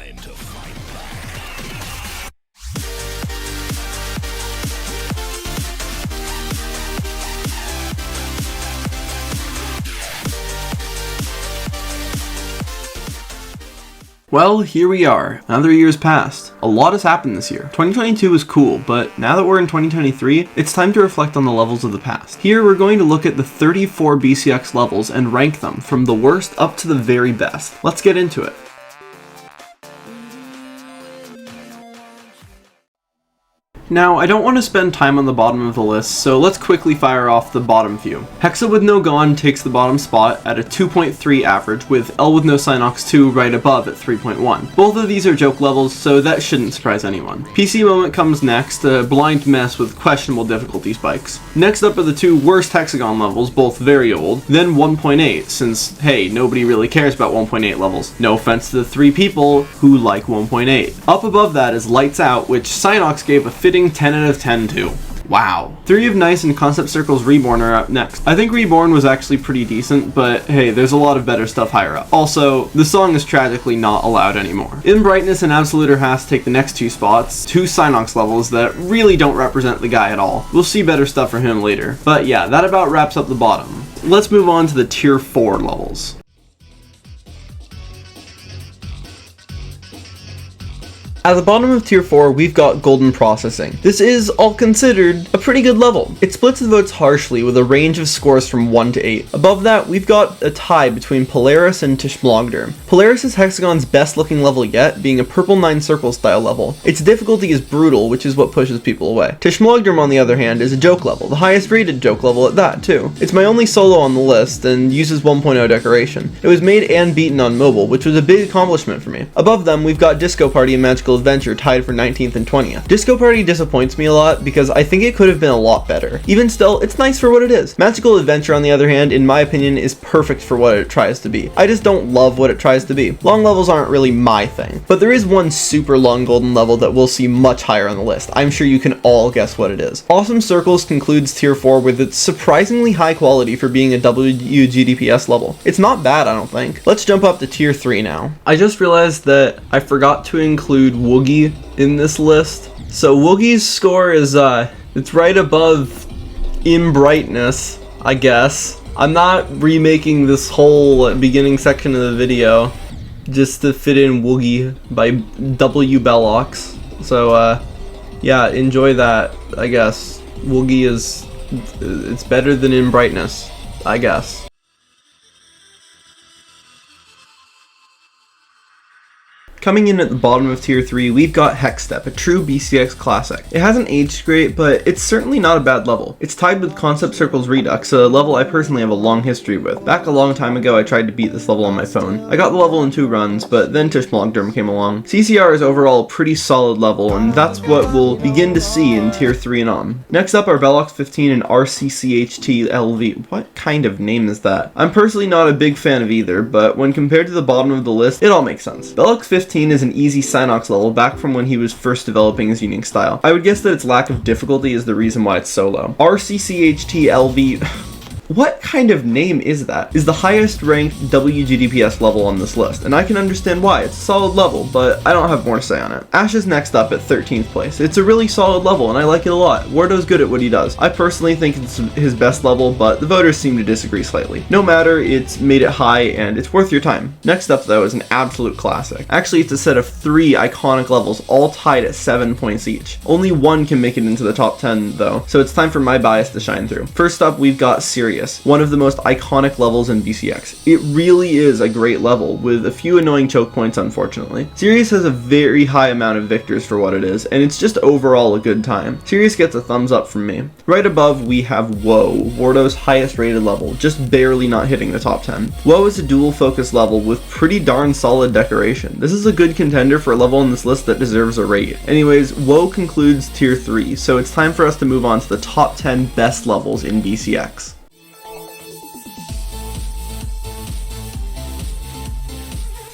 time to fight back. Well, here we are. Another year's passed. A lot has happened this year. 2022 was cool, but now that we're in 2023, it's time to reflect on the levels of the past. Here, we're going to look at the 34 BCX levels and rank them from the worst up to the very best. Let's get into it. Now, I don't want to spend time on the bottom of the list, so let's quickly fire off the bottom few. Hexa with no Gon takes the bottom spot at a 2.3 average, with L with no Synox 2 right above at 3.1. Both of these are joke levels, so that shouldn't surprise anyone. PC Moment comes next, a blind mess with questionable difficulty spikes. Next up are the two worst Hexagon levels, both very old, then 1.8, since, hey, nobody really cares about 1.8 levels. No offense to the 3 people who like 1.8. Up above that is Lights Out, which Synox gave a fitting 10 out of 10 to. Wow. 3 of Nice and Concept Circle's Reborn are up next. I think Reborn was actually pretty decent, but hey, there's a lot of better stuff higher up. Also, the song is tragically not allowed anymore. In Brightness and Absolute or Has take the next 2 spots, 2 Synox levels that really don't represent the guy at all. We'll see better stuff for him later. But yeah, that about wraps up the bottom. Let's move on to the tier 4 levels. At the bottom of tier 4, we've got Golden Processing. This is, all considered, a pretty good level. It splits the votes harshly with a range of scores from 1 to 8. Above that, we've got a tie between Polaris and Tishmlogderm. Polaris is Hexagon's best looking level yet, being a purple 9 circle style level. Its difficulty is brutal, which is what pushes people away. Tishmlogderm, on the other hand, is a joke level, the highest rated joke level at that, too. It's my only solo on the list, and uses 1.0 decoration. It was made and beaten on mobile, which was a big accomplishment for me. Above them, we've got Disco Party and Magical Adventure tied for 19th and 20th. Disco Party disappoints me a lot because I think it could have been a lot better. Even still, it's nice for what it is. Magical Adventure, on the other hand, in my opinion, is perfect for what it tries to be. I just don't love what it tries to be. Long levels aren't really my thing. But there is one super long golden level that we'll see much higher on the list. I'm sure you can all guess what it is. Awesome Circles concludes tier 4 with its surprisingly high quality for being a WGDPS level. It's not bad, I don't think. Let's jump up to tier 3 now. I just realized that I forgot to include Woogie in this list. So Woogie's score is it's right above In Brightness, I guess. I'm not remaking this whole beginning section of the video just to fit in Woogie by W Bellox. So yeah, enjoy that, I guess. Woogie it's better than In Brightness, I guess. Coming in at the bottom of tier 3, we've got Hexstep, a true BCX classic. It hasn't aged great, but it's certainly not a bad level. It's tied with Concept Circle's Redux, a level I personally have a long history with. Back a long time ago, I tried to beat this level on my phone. I got the level in 2 runs, but then Tishmlogderm came along. CCR is overall a pretty solid level, and that's what we'll begin to see in tier 3 and on. Next up are Bellox 15 and RCCHT-LV. What kind of name is that? I'm personally not a big fan of either, but when compared to the bottom of the list, it all makes sense. Bellox 15 is an easy Synox level back from when he was first developing his unique style. I would guess that its lack of difficulty is the reason why it's so low. RCCHT-LV... What kind of name is that? Is the highest ranked WGDPS level on this list, and I can understand why. It's a solid level, but I don't have more to say on it. Ash is next up at 13th place. It's a really solid level, and I like it a lot. Wardo's good at what he does. I personally think it's his best level, but the voters seem to disagree slightly. No matter, it's made it high, and it's worth your time. Next up, though, is an absolute classic. Actually, it's a set of 3 iconic levels, all tied at 7 points each. Only one can make it into the top 10, though, so it's time for my bias to shine through. First up, we've got Sirius. One of the most iconic levels in BCX. It really is a great level, with a few annoying choke points unfortunately. Sirius has a very high amount of victors for what it is, and it's just overall a good time. Sirius gets a thumbs up from me. Right above we have Woe, Wardo's highest rated level, just barely not hitting the top 10. Woe is a dual focus level with pretty darn solid decoration. This is a good contender for a level on this list that deserves a rate. Anyways, Woe concludes tier 3, so it's time for us to move on to the top 10 best levels in BCX.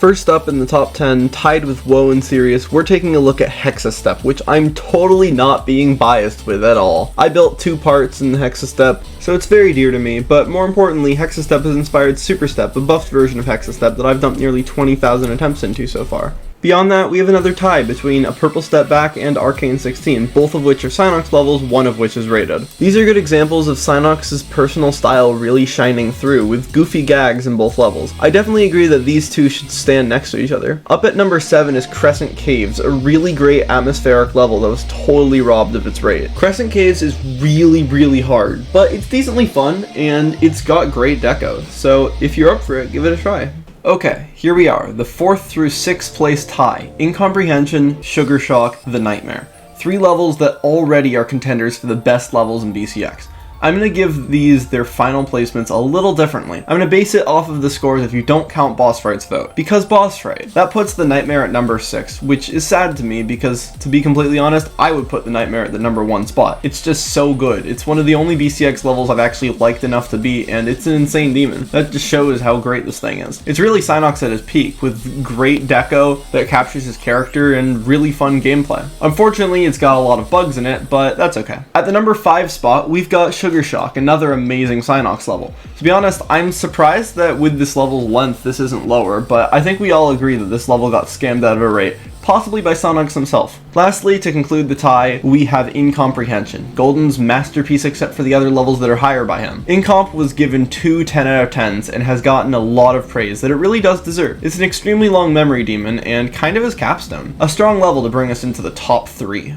First up in the top 10, tied with Woe and Sirius, we're taking a look at Hexastep, which I'm totally not being biased with at all. I built 2 parts in the Hexastep, so it's very dear to me, but more importantly, Hexastep has inspired Superstep, a buffed version of Hexastep that I've dumped nearly 20,000 attempts into so far. Beyond that, we have another tie between a Purple Step Back and Arcane 16, both of which are Cynox levels, one of which is rated. These are good examples of Cynox's personal style really shining through, with goofy gags in both levels. I definitely agree that these two should stand next to each other. Up at number 7 is Crescent Caves, a really great atmospheric level that was totally robbed of its rate. Crescent Caves is really hard, but it's decently fun, and it's got great deco, so if you're up for it, give it a try. Okay, here we are, the 4th through 6th place tie, Incomprehension, Sugar Shock, The Nightmare. 3 levels that already are contenders for the best levels in BCX. I'm going to give these their final placements a little differently. I'm going to base it off of the scores if you don't count Boss Fright's vote. Because Boss Fright, that puts The Nightmare at number 6, which is sad to me because, to be completely honest, I would put The Nightmare at the number 1 spot. It's just so good. It's one of the only BCX levels I've actually liked enough to beat, and it's an insane demon. That just shows how great this thing is. It's really Cynox at his peak, with great deco that captures his character and really fun gameplay. Unfortunately, it's got a lot of bugs in it, but that's okay. At the number 5 spot, we've got Sugar Shock, another amazing Cynox level. To be honest, I'm surprised that with this level's length this isn't lower, but I think we all agree that this level got scammed out of a rate, possibly by Cynox himself. Lastly, to conclude the tie, we have Incomprehension, Golden's masterpiece except for the other levels that are higher by him. Incomp was given 2 10 out of 10s and has gotten a lot of praise that it really does deserve. It's an extremely long memory demon and kind of his capstone. A strong level to bring us into the top 3.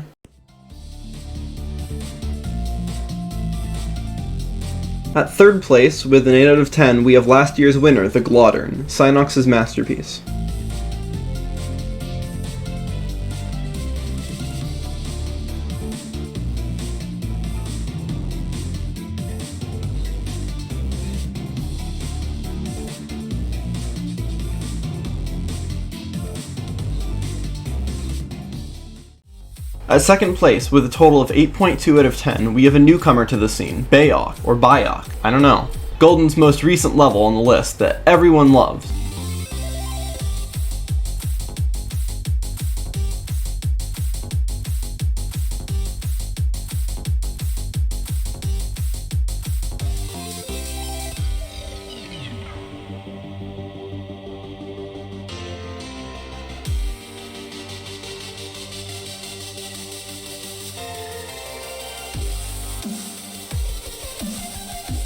At 3rd place, with an 8 out of 10, we have last year's winner, the Glottern, Cynox's masterpiece. At 2nd place, with a total of 8.2 out of 10, we have a newcomer to the scene, Bayok, or Bayok, I don't know. Golden's most recent level on the list that everyone loves.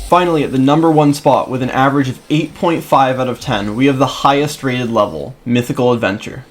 Finally, at the number 1 spot with an average of 8.5 out of 10, we have the highest rated level, Mythical Adventure.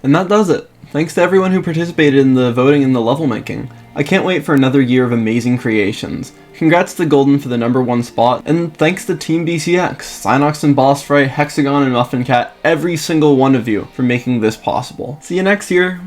And that does it. Thanks to everyone who participated in the voting and the level making. I can't wait for another year of amazing creations. Congrats to Golden for the number 1 spot, and thanks to Team BCX, Cynox and Boss Fright, Hexagon and Muffin Cat, every single one of you for making this possible. See you next year!